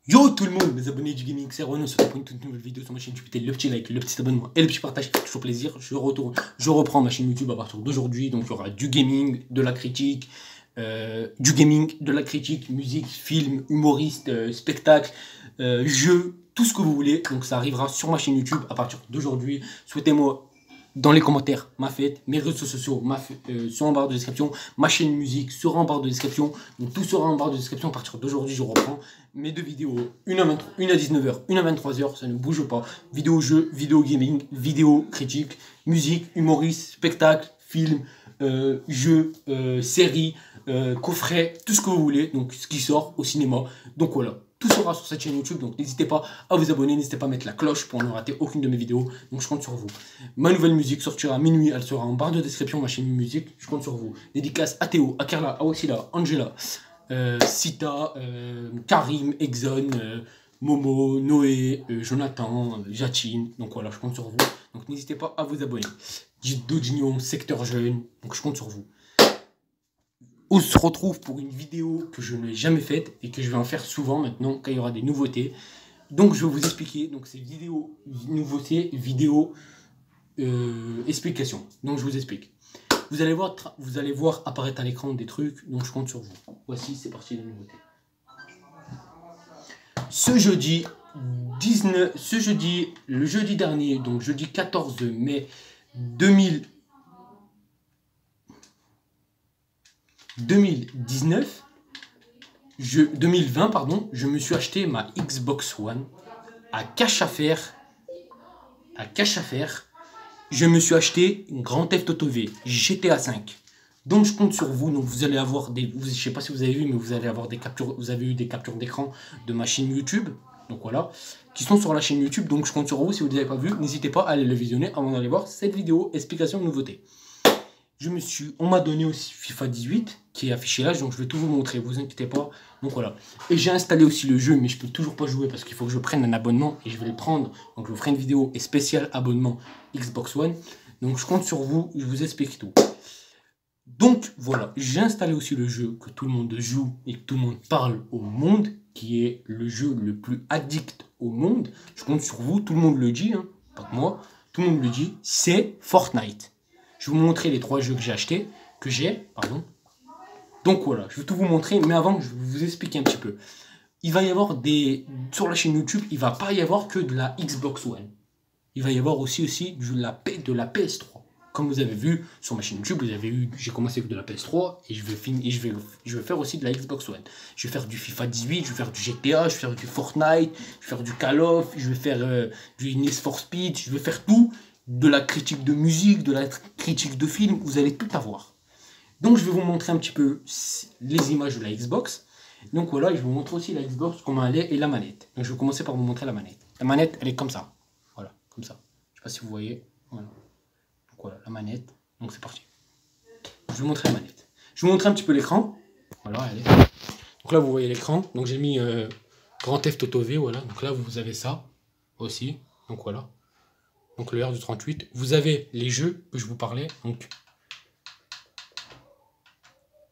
Yo tout le monde, mes abonnés du Gaming, c'est Renaud, sur pour une toute nouvelle vidéo sur ma chaîne YouTube. Le petit like, le petit abonnement et le petit partage, c'est toujours plaisir. Je reprends ma chaîne YouTube à partir d'aujourd'hui. Donc il y aura du gaming, de la critique, musique, film, humoriste, spectacle, jeux, tout ce que vous voulez. Donc ça arrivera sur ma chaîne YouTube à partir d'aujourd'hui. Souhaitez-moi dans les commentaires ma fête, mes réseaux sociaux sont en barre de description, ma chaîne musique sera en barre de description, donc tout sera en barre de description. À partir d'aujourd'hui je reprends mes deux vidéos, une à 19h, une à 23h, ça ne bouge pas, vidéo jeu, vidéo gaming, vidéo critique, musique, humoriste, spectacle, film, jeux, séries, coffret, tout ce que vous voulez, donc ce qui sort au cinéma, donc voilà. Tout sera sur cette chaîne YouTube, donc n'hésitez pas à vous abonner, n'hésitez pas à mettre la cloche pour ne rater aucune de mes vidéos, donc je compte sur vous. Ma nouvelle musique sortira à minuit, elle sera en barre de description, ma chaîne musique, je compte sur vous. Dédicace à Théo, à Carla, à Wassila, Angela, Sita, Karim, Exxon, Momo, Noé, Jonathan, Jachin, donc voilà, je compte sur vous. Donc n'hésitez pas à vous abonner. Dodgignon, secteur jeune, donc je compte sur vous. On se retrouve pour une vidéo que je n'ai jamais faite et que je vais en faire souvent maintenant quand il y aura des nouveautés. Donc je vais vous expliquer, donc c'est vidéo, nouveauté, vidéo, explication. Donc je vous explique. Vous allez voir apparaître à l'écran des trucs, donc je compte sur vous. Voici, c'est parti les nouveautés. Le jeudi dernier, donc jeudi 14 mai 2020, pardon, je me suis acheté ma Xbox One à cash à faire. Je me suis acheté une Grand Theft Auto V GTA 5. Donc je compte sur vous. Donc vous allez avoir des, je sais pas si vous avez vu, mais vous allez avoir des captures. Vous avez eu des captures d'écran de ma chaîne YouTube. Donc voilà, qui sont sur la chaîne YouTube. Donc je compte sur vous. Si vous ne les avez pas vu, n'hésitez pas à aller le visionner avant d'aller voir cette vidéo explication de nouveautés. On m'a donné aussi FIFA 18 qui est affiché là, donc je vais tout vous montrer, vous inquiétez pas. Donc voilà. Et j'ai installé aussi le jeu, mais je peux toujours pas jouer parce qu'il faut que je prenne un abonnement et je vais le prendre. Donc je vous ferai une vidéo spéciale abonnement Xbox One. Donc je compte sur vous, je vous explique tout. Donc voilà, j'ai installé aussi le jeu que tout le monde joue et que tout le monde parle au monde, qui est le jeu le plus addict au monde. Je compte sur vous, tout le monde le dit, hein, pas que moi, tout le monde le dit, c'est Fortnite. Je vais vous montrer les 3 jeux que j'ai achetés, Donc voilà, je vais tout vous montrer, mais avant, je vais vous expliquer un petit peu. Il va y avoir sur la chaîne YouTube, il ne va pas y avoir que de la Xbox One. Il va y avoir aussi de la PS3. Comme vous avez vu sur ma chaîne YouTube, j'ai commencé avec de la PS3 et je vais faire aussi de la Xbox One. Je vais faire du FIFA 18, je vais faire du GTA, je vais faire du Fortnite, je vais faire du Call of, je vais faire du Need for Speed, je vais faire tout. De la critique de musique, de la critique de film, vous allez tout avoir. Donc je vais vous montrer un petit peu les images de la Xbox. Donc voilà, je vais vous montrer aussi la Xbox, comment elle est et la manette. Donc je vais commencer par vous montrer la manette. La manette, elle est comme ça. Voilà, comme ça. Je sais pas si vous voyez. Voilà. Donc voilà, la manette. Donc c'est parti. Je vais vous montrer la manette. Je vais vous montrer un petit peu l'écran. Voilà, elle est. Donc là, vous voyez l'écran. Donc j'ai mis Grand Theft Auto V, voilà. Donc là, vous avez ça aussi. Donc voilà. Donc le R238, vous avez les jeux que je vous parlais, donc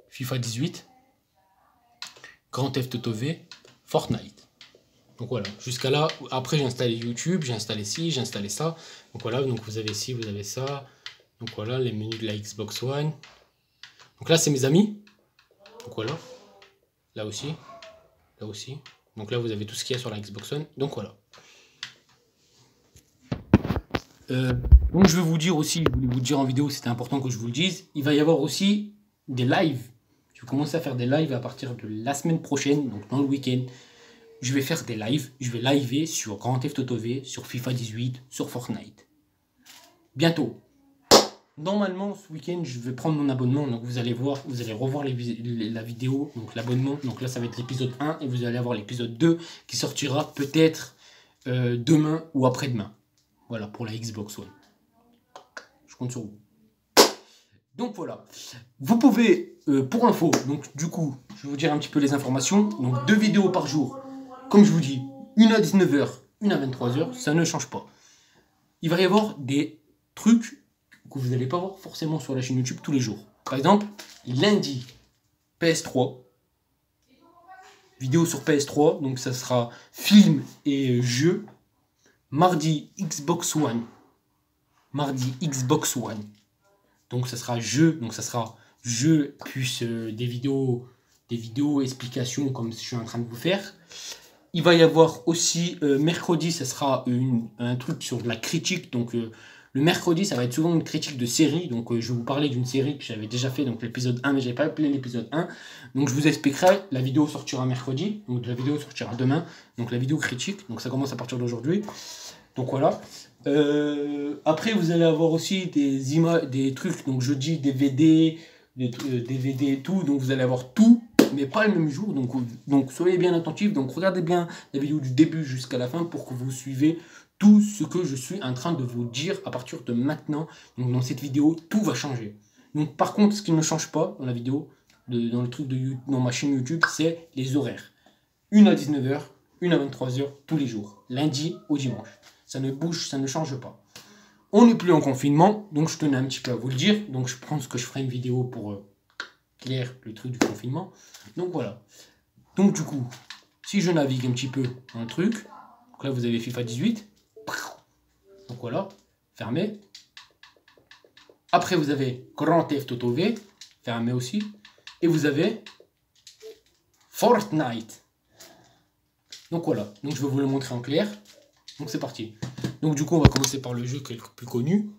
FIFA 18, Grand Theft Auto V, Fortnite. Donc voilà, jusqu'à là, après j'ai installé YouTube, j'ai installé ci, j'ai installé ça. Donc voilà, donc vous avez ci, vous avez ça. Donc voilà, les menus de la Xbox One. Donc là c'est mes amis. Donc voilà, là aussi, là aussi. Donc là vous avez tout ce qu'il y a sur la Xbox One. Donc voilà. Donc je vais vous dire aussi, je voulais vous dire en vidéo, c'était important que je vous le dise, il va y avoir aussi des lives. Je vais commencer à faire des lives à partir de la semaine prochaine, donc dans le week-end. Je vais faire des lives, je vais liver sur Grand Theft Auto V, sur FIFA 18, sur Fortnite. Bientôt. Normalement, ce week-end, je vais prendre mon abonnement, donc vous allez revoir la vidéo, donc l'abonnement. Donc là, ça va être l'épisode 1 et vous allez avoir l'épisode 2 qui sortira peut-être demain ou après-demain. Voilà, pour la Xbox One. Je compte sur vous. Donc voilà. Vous pouvez, pour info, donc du coup, je vais vous dire un petit peu les informations. Donc 2 vidéos par jour. Comme je vous dis, une à 19h, une à 23h, ça ne change pas. Il va y avoir des trucs que vous n'allez pas voir forcément sur la chaîne YouTube tous les jours. Par exemple, lundi, PS3. vidéo sur PS3, donc ça sera film et jeu. Mardi, Xbox One. Mardi, Xbox One. Donc ça sera jeu, donc ça sera jeu plus des vidéos explications comme je suis en train de vous faire. Il va y avoir aussi mercredi, ça sera un truc sur de la critique. Donc le mercredi, ça va être souvent une critique de série. Donc je vais vous parler d'une série que j'avais déjà fait, donc l'épisode 1, mais je n'avais pas appelé l'épisode 1. Donc je vous expliquerai, la vidéo sortira mercredi, donc la vidéo sortira demain. Donc la vidéo critique, donc ça commence à partir d'aujourd'hui. Donc voilà. Après, vous allez avoir aussi des images, des trucs, donc jeudi, DVD, DVD et tout. Donc vous allez avoir tout, mais pas le même jour. Donc soyez bien attentifs. Donc regardez bien la vidéo du début jusqu'à la fin pour que vous suivez tout ce que je suis en train de vous dire à partir de maintenant. Donc dans cette vidéo, tout va changer. Donc par contre, ce qui ne change pas dans la vidéo, dans le truc dans ma chaîne YouTube, c'est les horaires. Une à 19 h, une à 23 h tous les jours, lundi au dimanche. Ça ne bouge, ça ne change pas. On n'est plus en confinement, donc je tenais un petit peu à vous le dire. Donc je pense que je ferai une vidéo pour clair le truc du confinement. Donc voilà. Donc du coup, si je navigue un petit peu dans le truc, donc là vous avez FIFA 18. Donc voilà, fermé. Après vous avez Grand Theft Auto V, fermé aussi. Et vous avez Fortnite. Donc voilà, donc je vais vous le montrer en clair. Donc c'est parti. Donc du coup on va commencer par le jeu qui est le plus connu.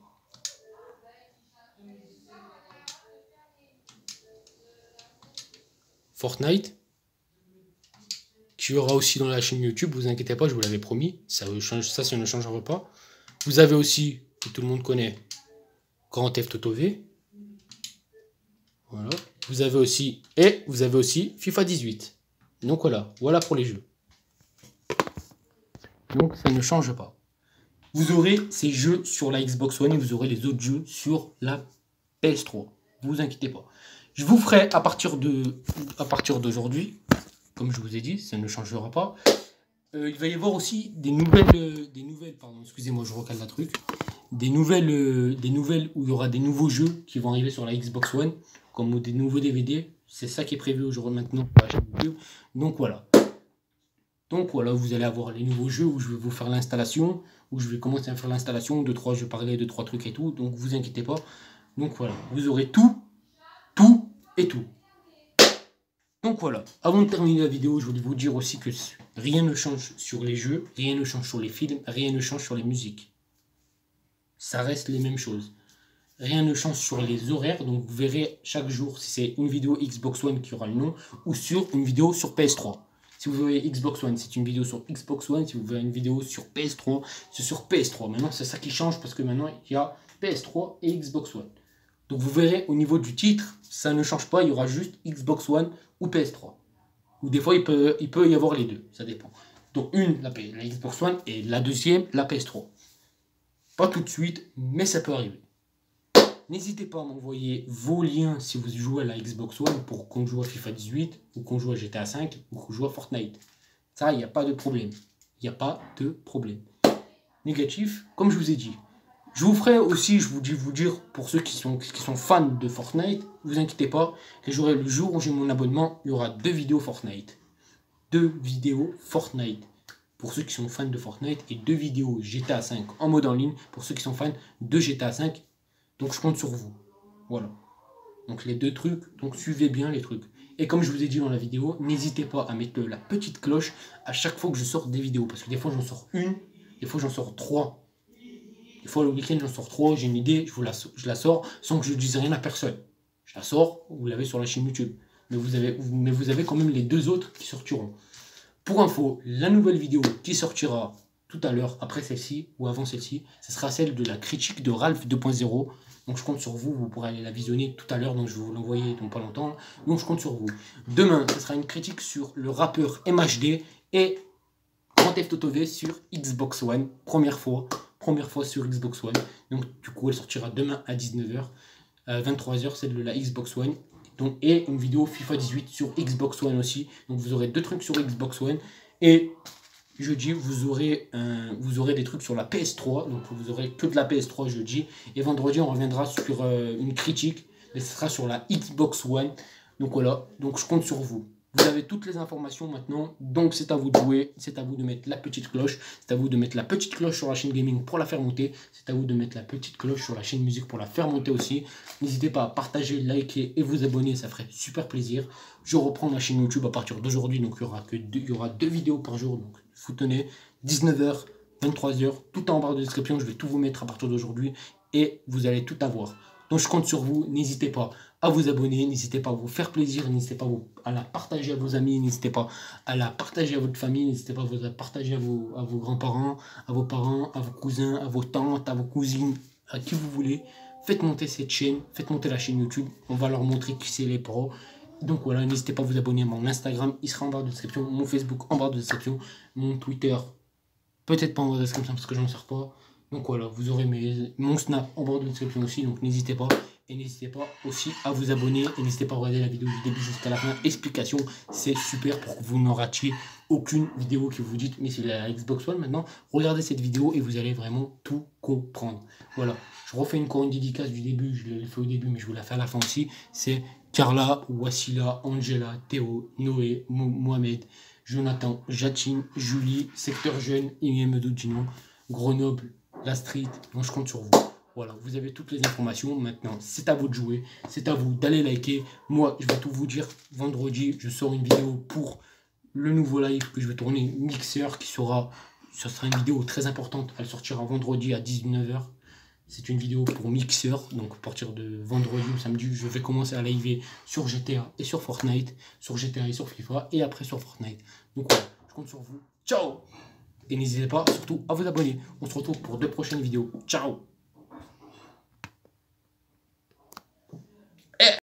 Fortnite. Qui aura aussi dans la chaîne YouTube, vous inquiétez pas, je vous l'avais promis. Ça ne changera pas. Vous avez aussi, que tout le monde connaît, Grand Theft Auto V. Voilà. Vous avez aussi FIFA 18. Donc voilà pour les jeux. Donc ça ne change pas. Vous aurez ces jeux sur la Xbox One et vous aurez les autres jeux sur la PS3. Vous inquiétez pas. Je vous ferai à partir d'aujourd'hui, comme je vous ai dit, ça ne changera pas. Il va y avoir aussi des nouvelles, pardon, excusez-moi, je recale la truc. Des nouvelles où il y aura des nouveaux jeux qui vont arriver sur la Xbox One, comme des nouveaux DVD. C'est ça qui est prévu aujourd'hui maintenant pour la chaîne YouTube. Donc voilà, vous allez avoir les nouveaux jeux où je vais vous faire l'installation, où je vais commencer à faire l'installation, 2-3 jeux parler, 2-3 trucs et tout. Donc vous inquiétez pas. Donc voilà, vous aurez tout et tout. Donc voilà, avant de terminer la vidéo, je voulais vous dire aussi que rien ne change sur les jeux, rien ne change sur les films, rien ne change sur les musiques. Ça reste les mêmes choses. Rien ne change sur les horaires, donc vous verrez chaque jour si c'est une vidéo Xbox One qui aura le nom ou sur une vidéo sur PS3. Si vous voyez Xbox One, c'est une vidéo sur Xbox One. Si vous voyez une vidéo sur PS3, c'est sur PS3. Maintenant, c'est ça qui change parce que maintenant, il y a PS3 et Xbox One. Donc vous verrez au niveau du titre, ça ne change pas, il y aura juste Xbox One ou PS3. Ou des fois, il peut y avoir les deux, ça dépend. Donc une, la Xbox One, et la deuxième, la PS3. Pas tout de suite, mais ça peut arriver. N'hésitez pas à m'envoyer vos liens si vous jouez à la Xbox One pour qu'on joue à FIFA 18, ou qu'on joue à GTA 5, ou qu'on joue à Fortnite. Ça, il n'y a pas de problème. Il n'y a pas de problème. Négatif, comme je vous ai dit. Je vous ferai aussi, je vous dire, pour ceux qui sont fans de Fortnite, ne vous inquiétez pas, que le jour où j'ai mon abonnement, il y aura 2 vidéos Fortnite. 2 vidéos Fortnite pour ceux qui sont fans de Fortnite et 2 vidéos GTA 5 en mode en ligne pour ceux qui sont fans de GTA 5. Donc je compte sur vous. Voilà. Donc les 2 trucs, donc suivez bien les trucs. Et comme je vous ai dit dans la vidéo, n'hésitez pas à mettre la petite cloche à chaque fois que je sors des vidéos. Parce que des fois j'en sors une, des fois j'en sors 3. Des fois, le week-end, j'en sors 3, j'ai une idée, je la sors sans que je dise rien à personne. Je la sors, vous l'avez sur la chaîne YouTube. Mais vous avez quand même les 2 autres qui sortiront. Pour info, la nouvelle vidéo qui sortira tout à l'heure, après celle-ci ou avant celle-ci, ce sera celle de la critique de Ralph 2.0. Donc je compte sur vous, vous pourrez aller la visionner tout à l'heure, donc je vais vous l'envoyer dans pas longtemps. Donc je compte sur vous. Demain, ce sera une critique sur le rappeur MHD et Grand Theft Auto V sur Xbox One, première fois sur Xbox One. Donc du coup elle sortira demain à 19 h, 23 h, celle de la Xbox One. Donc, et une vidéo FIFA 18 sur Xbox One aussi. Donc vous aurez 2 trucs sur Xbox One. Et jeudi vous aurez des trucs sur la PS3. Donc vous aurez que de la PS3 jeudi. Et vendredi on reviendra sur une critique. Mais ce sera sur la Xbox One. Donc voilà, donc je compte sur vous. Vous avez toutes les informations maintenant, donc c'est à vous de jouer, c'est à vous de mettre la petite cloche, c'est à vous de mettre la petite cloche sur la chaîne gaming pour la faire monter, c'est à vous de mettre la petite cloche sur la chaîne musique pour la faire monter aussi. N'hésitez pas à partager, liker et vous abonner, ça ferait super plaisir. Je reprends la chaîne YouTube à partir d'aujourd'hui, donc il y aura deux vidéos par jour, donc vous tenez 19h, 23h, tout en barre de description, je vais tout vous mettre à partir d'aujourd'hui et vous allez tout avoir. Donc je compte sur vous, n'hésitez pas à vous abonner, n'hésitez pas à vous faire plaisir, n'hésitez pas à la partager à vos amis, n'hésitez pas à la partager à votre famille, n'hésitez pas à la partager à vos grands-parents, à vos parents, à vos cousins, à vos tantes, à vos cousines, à qui vous voulez. Faites monter cette chaîne, faites monter la chaîne YouTube, on va leur montrer qui c'est les pros. Donc voilà, n'hésitez pas à vous abonner à mon Instagram, il sera en barre de description, mon Facebook en barre de description, mon Twitter, peut-être pas en barre de description parce que je n'en sers pas. Donc voilà, vous aurez mon Snap en barre de description aussi, donc n'hésitez pas. Et n'hésitez pas aussi à vous abonner et n'hésitez pas à regarder la vidéo du début jusqu'à la fin. Explication, c'est super pour que vous ne ratiez aucune vidéo que vous dites, mais c'est la Xbox One maintenant. Regardez cette vidéo et vous allez vraiment tout comprendre. Voilà, je refais encore une dédicace du début, je l'ai fait au début, mais je vous la fais à la fin aussi. C'est Carla, Wassila, Angela, Théo, Noé, Mohamed, Jonathan, Jacine, Julie, Secteur Jeune, IM Dodino, Grenoble, La Street. Donc je compte sur vous. Voilà, vous avez toutes les informations. Maintenant, c'est à vous de jouer. C'est à vous d'aller liker. Moi, je vais tout vous dire. Vendredi, je sors une vidéo pour le nouveau live que je vais tourner. Mixer qui sera... Ce sera une vidéo très importante. Elle sortira vendredi à 19h. C'est une vidéo pour Mixer. Donc, à partir de vendredi ou samedi, je vais commencer à live sur GTA et sur Fortnite. Sur GTA et sur FIFA. Et après sur Fortnite. Donc, voilà, je compte sur vous. Ciao! Et n'hésitez pas surtout à vous abonner. On se retrouve pour deux prochaines vidéos. Ciao!